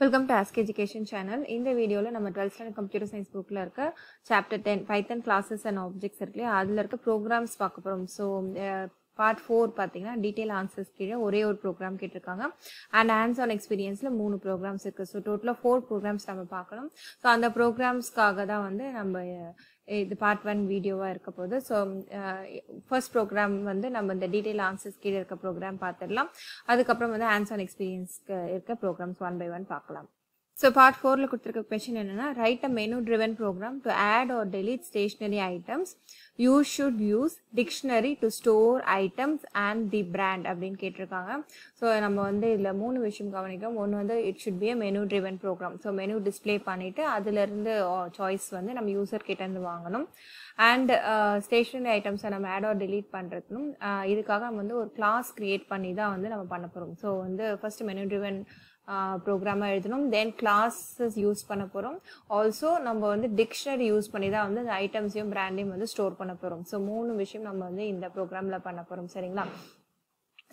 Welcome to Ask Education channel. இந்த வீடியோல நம்ம 12th standard computer science bookல இருக்க chapter 10 Python classes and objects இருக்குல்ல அதுல இருக்க programs பார்க்க போறோம். So part 4 பாத்தீங்கன்னா detail answers கீழ ஒரே ஒரு program கேட்டிருக்காங்க and hands on experienceல 3 programs இருக்கு. So total 4 programs நம்ம பார்க்கணும். So அந்த programsக்காக தான் வந்து நம்ம இது part 1 வீடியோவா இருக்க போகுது. ஸோ ஃபர்ஸ்ட் ப்ரோக்ராம் வந்து நம்ம இந்த டீட்டெயில் ஆன்சர்ஸ் கீழே இருக்க ப்ரோக்ராம் பார்த்துடலாம். அதுக்கப்புறம் வந்து ஹேண்ட்ஸ் ஆன் எக்ஸ்பீரியன்ஸ்க்கு இருக்க ப்ரோக்ராம்ஸ் 1 by 1 பார்க்கலாம். ஸோ பார்ட் 4ல கொடுத்துருக்க கொஸ்டின் என்னன்னா, write a menu driven program to add or delete stationery items. You should use dictionary to store items and the brand அப்படின்னு கேட்டிருக்காங்க. ஸோ நம்ம வந்து இதில் 3 விஷயம் கவனிக்கிறோம். ஒன்று வந்து it should be a menu driven program. So menu display பண்ணிவிட்டு அதுலேருந்து சாய்ஸ் வந்து நம்ம யூசர் கிட்டேருந்து வாங்கணும். அண்ட் ஸ்டேஷனரி ஐட்டம்ஸை நம்ம ஆட் ஆர் டெலீட் பண்ணுறதுக்கும் இதுக்காக நம்ம வந்து ஒரு கிளாஸ் க்ரியேட் பண்ணி தான் வந்து நம்ம பண்ண போகிறோம். ஸோ வந்து ஃபர்ஸ்ட் மெனு ட்ரிவன் ப்ரோக்ராமாக எழுதணும், தென் கிளாஸஸ் யூஸ் பண்ண போகிறோம். ஆல்சோ நம்ம வந்து டிக்ஷனரி யூஸ் பண்ணி தான் வந்து அந்த ஐட்டம்ஸையும் பிராண்டையும் வந்து ஸ்டோர் பண்ண போகிறோம். ஸோ 3 விஷயம் நம்ம வந்து இந்த ப்ரோக்ராமில் பண்ண போகிறோம். சரிங்களா?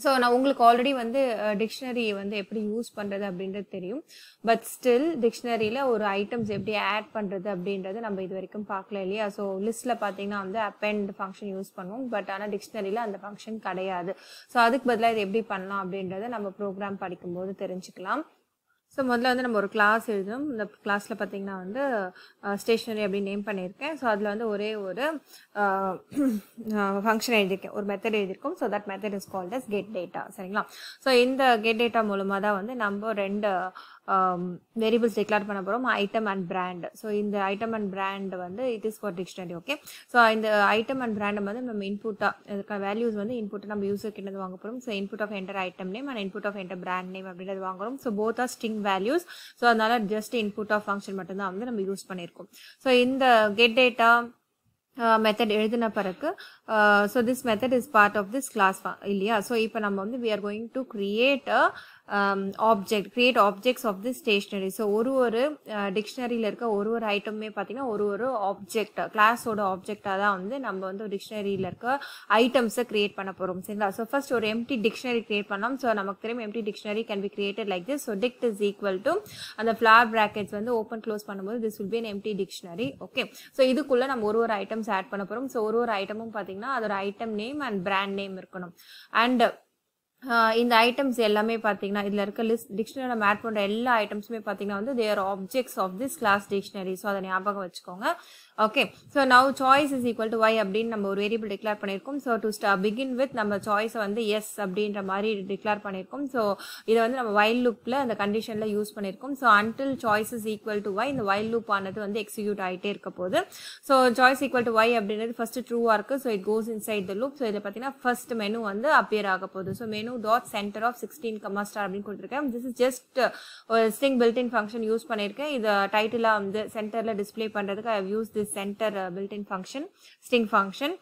ஸோ நான் உங்களுக்கு ஆல்ரெடி வந்து டிக்ஷனரி வந்து எப்படி யூஸ் பண்ணுறது அப்படின்றது தெரியும். பட் ஸ்டில் டிக்ஷனரியில் ஒரு ஐட்டம்ஸ் எப்படி ஆட் பண்ணுறது அப்படின்றது நம்ம இது வரைக்கும் பார்க்கல இல்லையா? ஸோ லிஸ்ட்டில் பார்த்தீங்கன்னா வந்து அப்பெண்ட் ஃபங்க்ஷன் யூஸ் பண்ணுவோம். பட் ஆனால் டிக்ஷனரியில் அந்த ஃபங்க்ஷன் கிடையாது. ஸோ அதுக்கு பதிலாக இது எப்படி பண்ணலாம் அப்படின்றத நம்ம ப்ரோக்ராம் படிக்கும்போது தெரிஞ்சுக்கலாம். ஸோ முதல்ல வந்து நம்ம ஒரு கிளாஸ் எழுதணும். இந்த கிளாஸில் பார்த்தீங்கன்னா வந்து ஸ்டேஷனரி அப்படின்னு நேம் பண்ணியிருக்கேன். ஸோ அதில் வந்து ஒரே ஒரு ஃபங்க்ஷன் எழுதியிருக்கேன், ஒரு மெத்தட் எழுதியிருக்கோம். So that method is called us get data. சரிங்களா? ஸோ இந்த கெட் டேட்டா மூலமாக தான் வந்து நம்ம 2 வேரியபிள்ஸ் டிக்ளேர் பண்ண போகிறோம், ஐட்டம் அண்ட் பிராண்ட். ஸோ இந்த ஐட்டம் அண்ட் பிராண்ட் வந்து it is for dictionary. Okay, so இந்த ஐட்டம் அண்ட் பிராண்டை வந்து நம்ம இன்புட்டாக இதுக்கான வேல்யூஸ் வந்து இன்புட்டை நம்ம யூசர் கிட்ட வாங்க போகிறோம். So input of enter item name and input of enter brand name அப்படின்றது வாங்குறோம். So both are string values. So அதனால ஜஸ்ட் இன்புட் ஆஃப் ஃபங்க்ஷன் மட்டும்தான் வந்து நம்ம யூஸ் பண்ணியிருக்கோம். ஸோ இந்த கெட் டேட்டா மெத்தட் எழுதின பிறகு so this method is part of this class இல்லையா? ஸோ இப்போ நம்ம வந்து we are going to create objects of this stationery. So ஒரு டிக்ஷனரியில் இருக்க ஒரு ஐட்டமே பார்த்தீங்கன்னா ஒரு ஆப்ஜெக்ட், கிளாஸோட ஆப்ஜெக்டாக தான் வந்து நம்ம வந்து டிக்ஷனரியில் இருக்க ஐட்டம்ஸை கிரியேட் பண்ண போகிறோம். சரிங்களா? ஸோ ஃபர்ஸ்ட் ஒரு எம்டி டிக்ஷனரி கிரியேட் பண்ணலாம். ஸோ நமக்கு தெரியும் empty dictionary can be created like this. So dict is equal to அந்த ஃபிளார் பிராக்கெட்ஸ் வந்து ஓப்பன் க்ளோஸ் பண்ணும்போது this will be an empty dictionary. Okay, so இதுக்குள்ளே நம்ம ஒரு ஐட்டம்ஸ் ஆட் பண்ண போகிறோம். ஸோ ஒரு ஐட்டமும் பார்த்தீங்கன்னா அதோட item name and brand name இருக்கணும். அண்ட் இந்த ஐட்டம்ஸ் எல்லாமே பார்த்தீங்கன்னா இதில் இருக்க லிஸ்ட் டிக்ஷனரி நம்ம ஆட் பண்ணுற எல்லா ஐட்டம்ஸுமே பார்த்தீங்கன்னா வந்து there objects of this class dictionary. So அதை ஞாபகம் வச்சுக்கோங்க. Okay, so now choice is equal to Y அப்படின்னு நம்ம ஒரு வேரியபிள் டிக்ளேர் பண்ணியிருக்கோம். ஸோ டு பிகின் வித் நம்ம சாய்ஸை வந்து எஸ் அப்படின்ற மாதிரி டிக்ளேர் பண்ணியிருக்கோம். ஸோ இதை வந்து நம்ம வைல் லூப்பில் அந்த கண்டிஷனில் யூஸ் பண்ணியிருக்கோம். So until choice is equal to y இந்த வைல் லூப் ஆனது வந்து எக்ஸிக்யூட் ஆகிட்டே இருக்க போகுது. So choice equal to y அப்படின்றது ஃபர்ஸ்ட் ட்ரூவாக இருக்குது. So it goes inside the loop. So இதை பார்த்தீங்கன்னா ஃபர்ஸ்ட் மெனு வந்து அப்பியர் ஆக போகுது. So menu dot center of 16, அப்படின்னு கொடுத்துருக்கேன். திஸ் இஸ் ஜஸ்ட் ஒரு ஸ்ட்ரிங் பில்ட்-இன் ஃபங்க்ஷன் யூஸ் பண்ணியிருக்கேன். இதை டைட்டிலாக வந்து சென்டரில் டிஸ்பிளே பண்ணுறதுக்கு I use this centre built-in function, string function.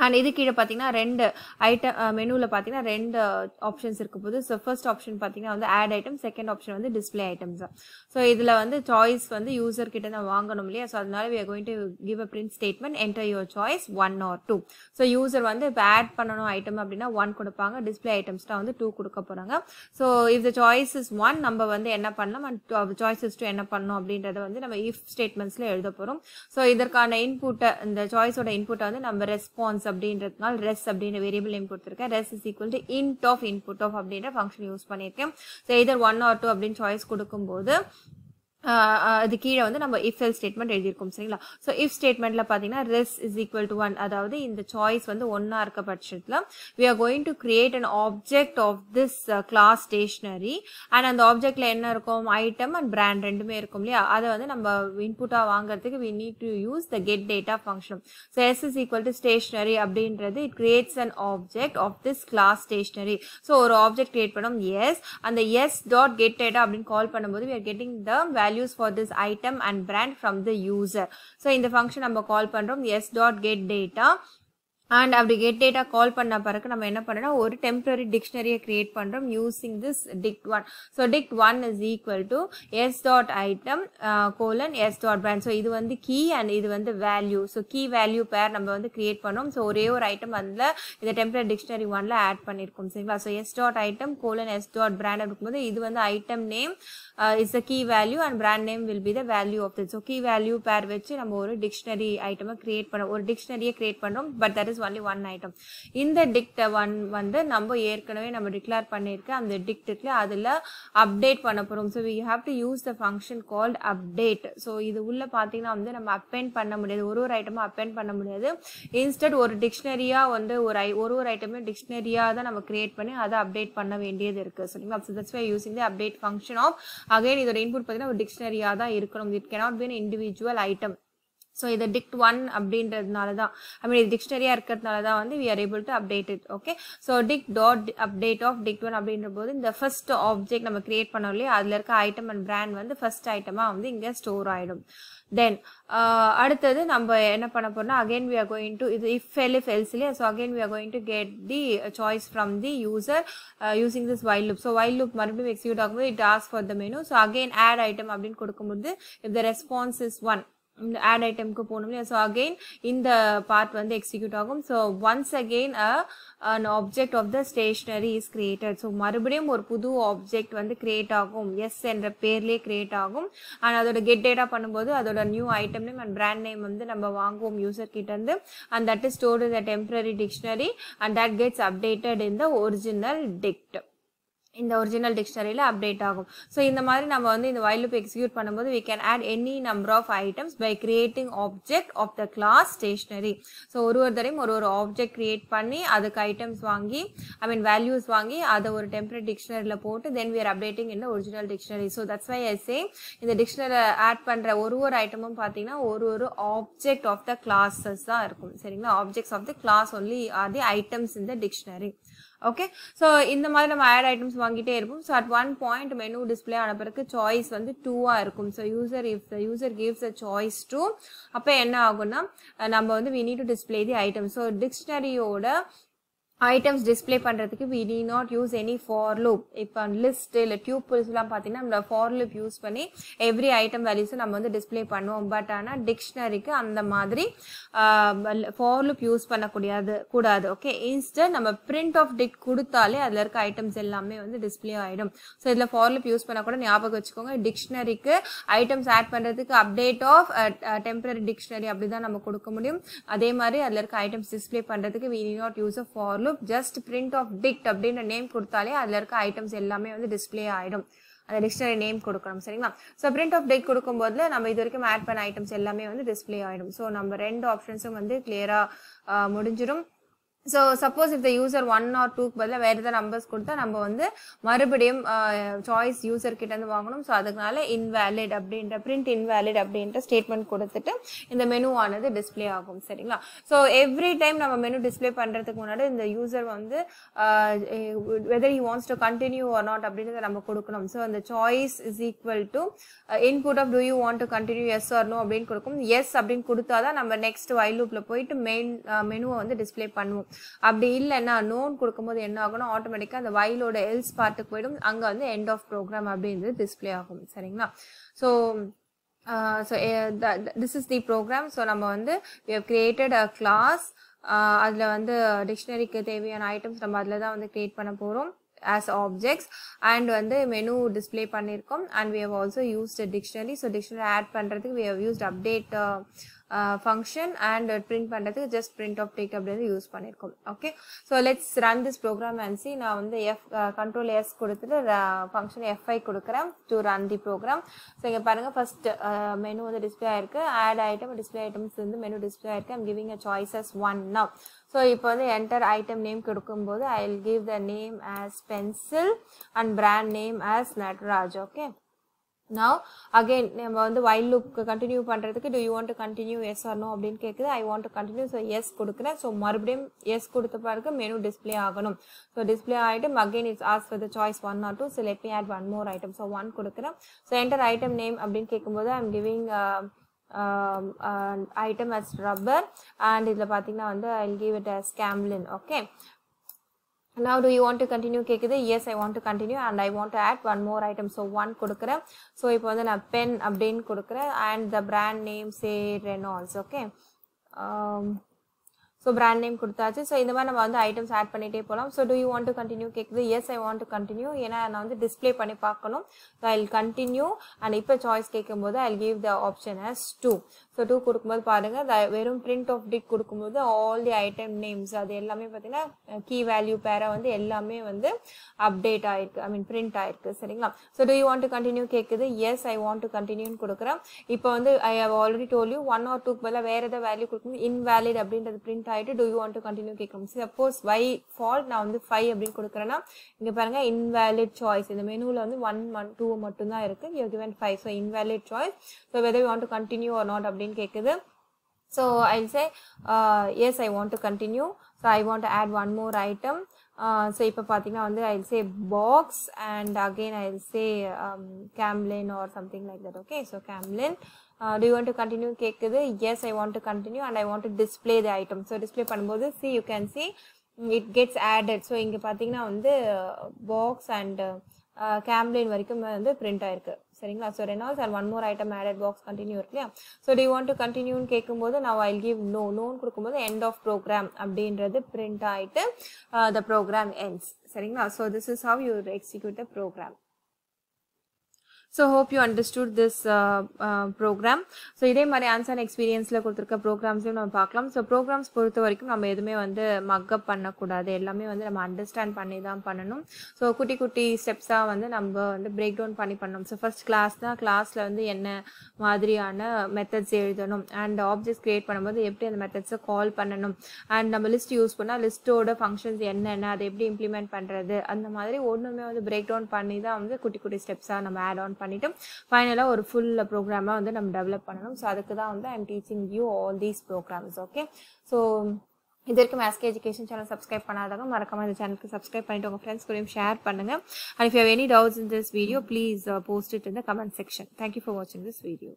And இது கீழே பார்த்தீங்கன்னா 2 ஐட்டம் மெனுவில் பார்த்தீங்கன்னா 2 ஆப்ஷன்ஸ் இருக்க போது. ஸோ ஃபர்ஸ்ட் ஆப்ஷன் பார்த்தீங்கன்னா வந்து ஆட் ஐட்டம், செகண்ட் ஆப்ஷன் வந்து டிஸ்பிளே ஐட்டம்ஸ். ஸோ இதில் வந்து சாய்ஸ் வந்து யூசர் கிட்ட தான் வாங்கணும் இல்லையா? ஸோ அதனால we are going to give a print statement, enter your choice 1 or 2. So user வந்து இப்போ ஆட் பண்ணணும் ஐட்டம் அப்படின்னா 1 கொடுப்பாங்க, டிஸ்பிளே ஐட்டம்ஸ்னா வந்து 2 கொடுக்க போகிறாங்க. So if the choice is 1 நம்ம வந்து என்ன பண்ணலாம், அண்ட் choice is 2 என்ன பண்ணணும் அப்படின்றத வந்து நம்ம if ஸ்டேட்மெண்ட்ஸில் எழுத போகிறோம். ஸோ இதற்கான இன்புட்டை இந்த சாய்ஸோட இன்புட்டை வந்து நம்ம ரெஸ்பான்ஸ் அப்படின்றதுனால ரெஸ் அப்படின்ற வேரியபிள் நேம் கொடுத்துருக்கேன். Res is equal to int of input of அப்படின்ற ஃபங்க்ஷன் யூஸ் பண்ணியிருக்கேன். ஸோ இதர் 1 or 2 அப்படின்னு சாய்ஸ் கொடுக்கும்போது அது கீழே வந்து நம்ம if else ஸ்டேட்மெண்ட் எழுதியிருக்கோம். சரிங்களா? ஸோ if ஸ்டேட்மெண்ட்டில் பார்த்தீங்கன்னா res is equal to 1, அதாவது இந்த சாய்ஸ் வந்து 1 இருக்க பட்சத்தில் we are going to create an object of this class stationery. and அந்த ஆப்ஜெக்டில் என்ன இருக்கும், ஐட்டம் அண்ட் பிராண்ட் ரெண்டுமே இருக்கும் இல்லையா? அதை வந்து நம்ம இன்புட்டாக வாங்குறதுக்கு we need to use the get data function. so s is equal to stationery அப்படின்றது it creates an object of this class stationery. So ஒரு ஆப்ஜெக்ட் கிரியேட் பண்ணோம் எஸ், அந்த எஸ் டாட் கெட் டேட்டா அப்படின்னு கால் பண்ணும்போது we are getting the values for this item and brand from the user. so இந்த function நம்ம கால் பண்றோம் s.getData. and அப்படி get data கால் பண்ண பிறகு நம்ம என்ன பண்ணோம்னா ஒரு டெம்பரரி டிக்ஷனரியை கிரியேட் பண்ணுறோம் using this dict1. So dict1 is equal to s.item s.brand. So இது வந்து கீ அண்ட் இது வந்து வேல்யூ. ஸோ கீ வேல்யூ பேர் நம்ம வந்து கிரியேட் பண்ணோம். ஸோ ஒரே ஒரு ஐட்டம் அதில் இந்த டெம்பரரி டிக்ஷனரி 1ல ஆட் பண்ணியிருக்கோம். சரிங்களா? ஸோ s.item s.brand இருக்கும்போது இது வந்து item name is the key value and brand name will be the value of it. So key value pair வச்சு நம்ம ஒரு dictionary item create பண்ண ஒரு dictionary create பண்றோம், but that is only one item. இந்த dict one வந்து நம்ம ஏற்கனவே நம்ம declare பண்ணிருக்க அந்த dictல அதுல update பண்ண போறோம். So we have to use the function called update. So இது உள்ள பாத்தீங்கன்னா வந்து நம்ம append பண்ண முடியாது, ஒரு ஐட்டமா append பண்ண முடியாது. Instead ஒரு dictionary-ஆ வந்து ஒரு ஐட்டமே dictionary-ஆ தான் நம்ம create பண்ணி அதை update பண்ண வேண்டியது இருக்கு. சரிங்களா? So that's why using the update function of, again இதோட input பாத்தீங்கன்னா ஒரு dictionary-ஆ தான் இருக்கணும். It cannot be an individual item. So இது dict1 அப்படின்றதுனால தான், I mean இது dictionary-ஆ இருக்கிறதுனால தான் வந்து we are able to update it. Okay, so dict.update of dict1 அப்படின்ற போது இந்த first object நம்ம create பண்ணோம் இல்லையா, அதுல இருக்க item and brand வந்து first item-ஆ வந்து இங்க store ஆயிடும். Then அடுத்தது நம்ம என்ன பண்ண போறோம்னா, again we are going to, இது if else இல்லையா, so again we are going to get the choice from the user using this while loop. So while loop மறுபடியும் execute ஆகும்போது it asks for the menu. So again add item அப்படின்னு கொடுக்கும்போது if the response is 1, இந்த add item க்கு போகணும் இல்லையா, so again இந்த part வந்து execute ஆகும். So once again an object of the stationery is created. So மறுபடியும் ஒரு புது object வந்து create ஆகும், yes என்ற பேர்லயே create ஆகும். and அதோட get data பண்ணும்போது அதோட new item name and brand name வந்து நம்ம வாங்குவோம் user கிட்ட இருந்து, and that is stored in the temporary dictionary and that gets updated in the original dict. இந்த original dictionary-ல update ஆகும். So இந்த மாதிரி நம்ம வந்து இந்த while loop execute பண்ணும்போது we can add any number of items by creating object of the class stationery. So ஒரு தடவையும் ஒரு object create பண்ணி அதுக்கு items வாங்கி, I mean values வாங்கி அதை ஒரு temporary dictionary-ல போட்டு then we are updating in the original dictionary. So that's why I say இந்த dictionary add பண்ற ஒரு item-உம் பார்த்தீங்கன்னா ஒரு object of the classes தான் இருக்கும். சரிங்களா? Objects of the class only are the items in the dictionary. Okay, so இந்த மாதிரி நம்ம add items வாங்கிட்டே இருப்போம். So at one point menu display ஆன பிறகு choice வந்து 2-ஆ இருக்கும். So if the user gives a choice 2, அப்ப என்ன ஆகும்னா நம்ம வந்து we need to display the item. So dictionary-யோட items display பண்றதுக்கு we need not use any for loop. இப்ப list இல்ல tuples எல்லாம் பாத்தீங்கன்னா நம்ம for loop யூஸ் பண்ணி every item values நம்ம வந்து display பண்ணுவோம். பட் ஆனா dictionaryக்கு அந்த மாதிரி for loop யூஸ் பண்ண கூடாது. ஓகே, இன்ஸ்டன்ட் நம்ம print of dict கொடுத்தாலே அதுல இருக்க items எல்லாமே வந்து display ஆயிடும். சோ இதுல for loop யூஸ் பண்ண கூட ஞாபகம் வச்சுக்கோங்க. dictionaryக்கு items add பண்றதுக்கு update of temporary dictionary அப்படிதான் நம்ம கொடுக்க முடியும். அதே மாதிரி அதுல இருக்க items display பண்றதுக்கு we need not use a for loop. Just print of dict அப்படின்ற நேம் கொடுத்தாலே அதுல இருக்க ஐட்டம்ஸ் எல்லாமே வந்து டிஸ்ப்ளே ஆயிடும். அந்த டிக்ஷனரி நேம் கொடுக்கணும். சரிங்களா? சோ print of dict கொடுக்கும்போது நம்ம இது வரைக்கும் ஆட் பண்ண ஐட்டம்ஸ் எல்லாமே வந்து டிஸ்ப்ளே ஆயிடும். சோ நம்ம ரெண்டு ஆப்ஷன்ஸும் வந்து கிளியரா முடிஞ்சிடும். So suppose if the user 1 or 2 க்கு பதிலா வேற ஏதாவது நம்பர்ஸ் கொடுத்தா நம்ம வந்து மறுபடியும் சாய்ஸ் யூசர் கிட்ட இருந்து வாங்கணும். சோ அதுக்குனால invalid அப்படின்ற print invalid அப்படின்ற ஸ்டேட்மென்ட் கொடுத்துட்டு இந்த மெனு ஆனது டிஸ்ப்ளே ஆகும். சரிங்களா? சோ எவ்ரி டைம் நம்ம மெனு டிஸ்ப்ளே பண்றதுக்கு முன்னாடி இந்த யூசர் வந்து whether he wants to continue or not அப்படின்றத நம்ம கொடுக்கணும். சோ அந்த choice is equal to input of do you want to continue yes or no அப்படினு கொடுக்கும். yes அப்படினு கொடுத்தாதான் நம்ம நெக்ஸ்ட் while loopல போயிட்டு மெயின் மெனுவை வந்து டிஸ்ப்ளே பண்ணுவோம். அப்படி இல்லைன்னா நோன் கொடுக்கும்போது என்ன ஆகும்னா ஆட்டோமேட்டிக்கா அந்த while-ஓட else பார்ட்டுக்கு போயிடும். அங்க வந்து end of program அப்படின்றது டிஸ்ப்ளே ஆகும். சரிங்களா? So this is the program. So நம்ம வந்து we have created a class. அதுல வந்து டிக்ஷனரிக்கு தேவையான ஐட்டம்ஸ் நம்ம அதுல தான் வந்து கிரியேட் பண்ண போறோம் as objects, and வந்து menu display பண்ணிருக்கோம். and we have also used a dictionary. So dictionary add பண்றதுக்கு we have used update function, and print பண்றதுக்கு just print of dict அப்படினு யூஸ் பண்ணிருக்கோம். okay, so let's run this program and see. நான் வந்து control s கொடுத்துட்டு function fi கொடுக்கிறேன் to run the program. so இங்க பாருங்க first menu வந்து display ஆயிருக்கு. add item display items வந்து menu display ஆயிருக்கு. I'm giving a choice as 1 now. so இப்போ வந்து enter item name கொடுக்கும்போது I'll give the name as pencil and brand name as Nataraj. okay, now again நம்ம வந்து while loop continue பண்றதுக்கு do you want to continue yes or no அப்படினு கேக்குது. I want to continue. so yes கொடுக்கிறேன். so மறுபடியும் yes கொடுத்த பிறகு menu display ஆகணும். so display item again it's asked for the choice 1 or 2. so let me add one more item. so 1 கொடுக்கிறேன். so enter item name அப்படினு கேக்கும்போது I'm giving item as rubber, and இதுல பாத்தீங்கன்னா வந்து I'll give it as camlin. okay, now do you want to continue கேக்குது. yes I want to continue, and I want to add one more item. so 1 கொடுக்கிறேன். so இப்போ வந்து நான் pen அப்படினு கொடுக்கிறேன், and the brand name say Reynolds. okay, so brand name கொடுத்தாச்சு. So இந்த மாதிரி நம்ம வந்து ஐட்டம்ஸ் ஆட் பண்ணிகிட்டே போகலாம். So do you want to continue கேட்குது. Yes I want to continue. ஏன்னா நான் வந்து டிஸ்பிளே பண்ணி பார்க்கணும். So I will continue. And இப்போ சாய்ஸ் கேட்கும்போது I give the option as 2. So 2 கொடுக்கும்போது பாருங்கள், வெறும் பிரிண்ட் ஆஃப் டிக் கொடுக்கும்போது ஆல் தி ஐட்டம் நேம்ஸ் அது எல்லாமே பார்த்தீங்கன்னா கீ வேல்யூ பேரை வந்து எல்லாமே வந்து அப்டேட் ஆயிருக்கு, ஐ மீன் பிரிண்ட் ஆயிருக்கு. சரிங்களா? So do you want to continue கேட்குது. எஸ் ஐ வாண்ட் டு கண்டினியூன்னு கொடுக்குறேன். இப்போ வந்து I have already told you 1 or 2க்கு பதிலாக வேறு ஏதாவது வேல்யூ கொடுக்கும்போது இன்வேலிட் அப்படின்றது பிரிண்ட் ஆகிட்டு do you want to continue கேட்கணும். சப்போஸ் by default நான் வந்து 5 அப்படின்னு கொடுக்குறேன்னா இங்கே பாருங்கள் invalid choice. இந்த மெனுவில் வந்து 1 2 மட்டும்தான் இருக்குது. you given 5. So invalid choice. So whether you want to continue or not அப்படின்னு கேட்குது. So I'll say yes I want to continue. So I want to add one more item. So இப்போ பார்த்தீங்கன்னா வந்து I'll say box and again I'll say Camlin or something like that. Okay, so Camlin. Do you want to continue கேட்குது. yes I want to continue and I want to display the item. so display பண்ணும்போது see you can see it gets added. so இங்கே பார்த்தீங்கன்னா வந்து box and Camlin வரைக்கும் வந்து print ஆயிருக்கு. சரிங்களா? So Reynolds and one more item added box continue இருக்கு இல்லையா? So do you want to continue கேட்கும்போது now I'll give நோன்னு கொடுக்கும்போது end of program அப்படின்றது print ஆகிட்டு the program ends. சரிங்களா? so this is how you execute the program. So hope you understood this program. So இதே மாதிரி answer எக்ஸ்பீரியன்ஸில் கொடுத்துருக்க ப்ரோக்ராம்ஸையும் நம்ம பார்க்கலாம். ஸோ ப்ரோக்ராம்ஸ் பொறுத்த வரைக்கும் நம்ம எதுவுமே வந்து மக்கப் பண்ணக்கூடாது, எல்லாமே வந்து நம்ம அண்டர்ஸ்டாண்ட் பண்ணி தான் பண்ணணும். ஸோ குட்டி குட்டி ஸ்டெப்ஸாக வந்து நம்ம வந்து பிரேக் டவுன் பண்ணி பண்ணணும். ஸோ ஃபர்ஸ்ட் கிளாஸ்னால் கிளாஸில் வந்து என்ன மாதிரியான மெத்தட்ஸ் எழுதணும் அண்ட் ஆப்ஜெக்ட்ஸ் க்ரியேட் பண்ணும்போது எப்படி அந்த மெத்தட்ஸை கால் பண்ணணும் அண்ட் நம்ம லிஸ்ட் யூஸ் பண்ணால் லிஸ்ட்டோட ஃபங்க்ஷன்ஸ் என்னென்ன அதை எப்படி இம்ப்ளிமெண்ட் பண்ணுறது அந்த மாதிரி ஒன்றுமே வந்து பிரேக் டவுன் பண்ணி தான் வந்து குட்டி குட்டி ஸ்டெப்ஸாக நம்ம ஆட் ஆன் பண்ணிட்டு ஃபைனலாக ஒரு ஃபுல் ப்ரோக்ராமாக வந்து நம்ம டெவலப் பண்ணணும். ஸோ அதுக்கு தான் வந்து I'm teaching you all these programs. Okay, so இது வரைக்கும் ஆஸ்கே எஜுகேஷன் சேனல் சப்ஸ்கிரைப் பண்ணாதவங்க மறக்காம இந்த சேனலுக்கு சப்ஸ்கிரைப் பண்ணிட்டு உங்கள் ஃப்ரெண்ட்ஸ் கூடயும் ஷேர் பண்ணுங்கள். And if you have any doubts in this video please post it in the comment section. Thank you for வாட்சிங் திஸ் வீடியோ.